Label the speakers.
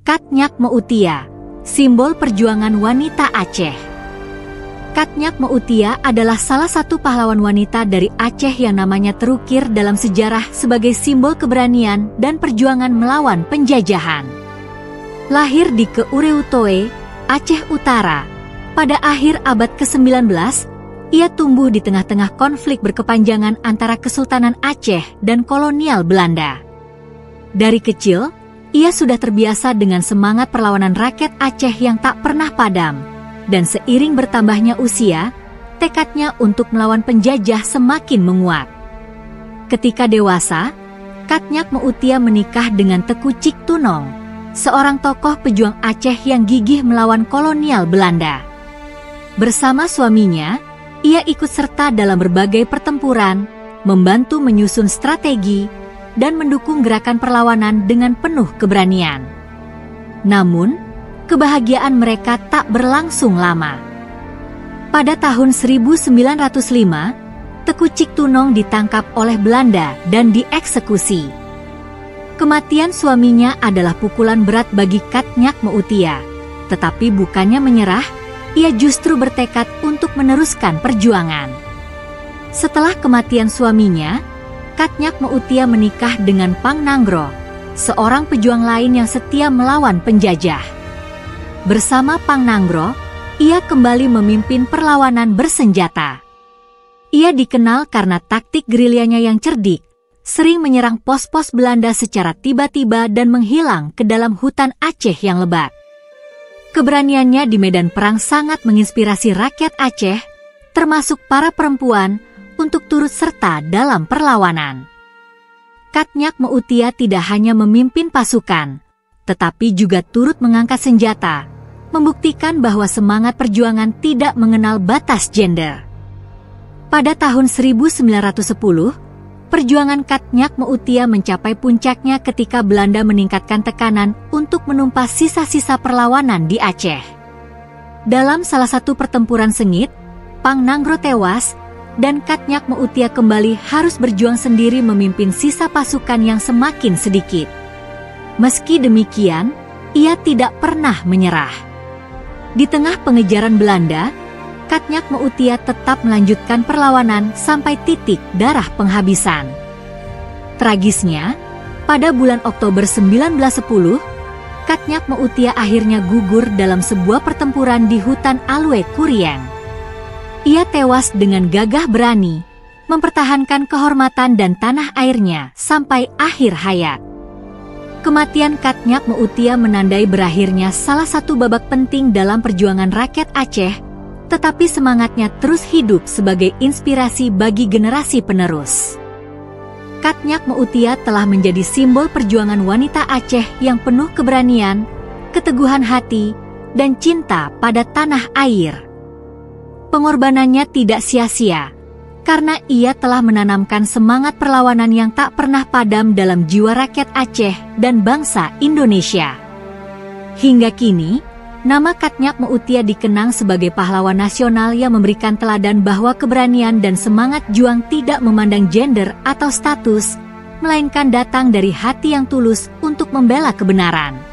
Speaker 1: Katnyak Meutia, simbol perjuangan wanita Aceh. Katnyak Meutia adalah salah satu pahlawan wanita dari Aceh yang namanya terukir dalam sejarah sebagai simbol keberanian dan perjuangan melawan penjajahan. Lahir di Keureutoe, Aceh Utara, pada akhir abad ke-19, ia tumbuh di tengah-tengah konflik berkepanjangan antara Kesultanan Aceh dan kolonial Belanda. Dari kecil, ia sudah terbiasa dengan semangat perlawanan rakyat Aceh yang tak pernah padam, dan seiring bertambahnya usia, tekadnya untuk melawan penjajah semakin menguat. Ketika dewasa, Katnyak Meutia menikah dengan Teku Cik Tunong, seorang tokoh pejuang Aceh yang gigih melawan kolonial Belanda. Bersama suaminya, ia ikut serta dalam berbagai pertempuran, membantu menyusun strategi, dan mendukung gerakan perlawanan dengan penuh keberanian. Namun, kebahagiaan mereka tak berlangsung lama. Pada tahun 1905, Teku Cik Tunong ditangkap oleh Belanda dan dieksekusi. Kematian suaminya adalah pukulan berat bagi Katnyak Meutia, tetapi bukannya menyerah, ia justru bertekad untuk meneruskan perjuangan. Setelah kematian suaminya, Katnyak Meutia menikah dengan Pang Nanggro, seorang pejuang lain yang setia melawan penjajah. Bersama Pang Nanggro, ia kembali memimpin perlawanan bersenjata. Ia dikenal karena taktik gerilyanya yang cerdik, sering menyerang pos-pos Belanda secara tiba-tiba dan menghilang ke dalam hutan Aceh yang lebat. Keberaniannya di medan perang sangat menginspirasi rakyat Aceh, termasuk para perempuan, untuk turut serta dalam perlawanan. Katnyak Meutia tidak hanya memimpin pasukan, tetapi juga turut mengangkat senjata, membuktikan bahwa semangat perjuangan tidak mengenal batas gender. Pada tahun 1910, perjuangan Katnyak Meutia mencapai puncaknya ketika Belanda meningkatkan tekanan untuk menumpas sisa-sisa perlawanan di Aceh. Dalam salah satu pertempuran sengit, Pang Nanggro tewas, dan Katnyak Meutia kembali harus berjuang sendiri memimpin sisa pasukan yang semakin sedikit. Meski demikian, ia tidak pernah menyerah. Di tengah pengejaran Belanda, Katnyak Meutia tetap melanjutkan perlawanan sampai titik darah penghabisan. Tragisnya, pada bulan Oktober 1910, Katnyak Meutia akhirnya gugur dalam sebuah pertempuran di hutan Alue Kurieng. Ia tewas dengan gagah berani, mempertahankan kehormatan dan tanah airnya sampai akhir hayat. Kematian Katnyak Meutia menandai berakhirnya salah satu babak penting dalam perjuangan rakyat Aceh, tetapi semangatnya terus hidup sebagai inspirasi bagi generasi penerus. Katnyak Meutia telah menjadi simbol perjuangan wanita Aceh yang penuh keberanian, keteguhan hati, dan cinta pada tanah air. Pengorbanannya tidak sia-sia, karena ia telah menanamkan semangat perlawanan yang tak pernah padam dalam jiwa rakyat Aceh dan bangsa Indonesia. Hingga kini, nama Katnyak Meutia dikenang sebagai pahlawan nasional yang memberikan teladan bahwa keberanian dan semangat juang tidak memandang gender atau status, melainkan datang dari hati yang tulus untuk membela kebenaran.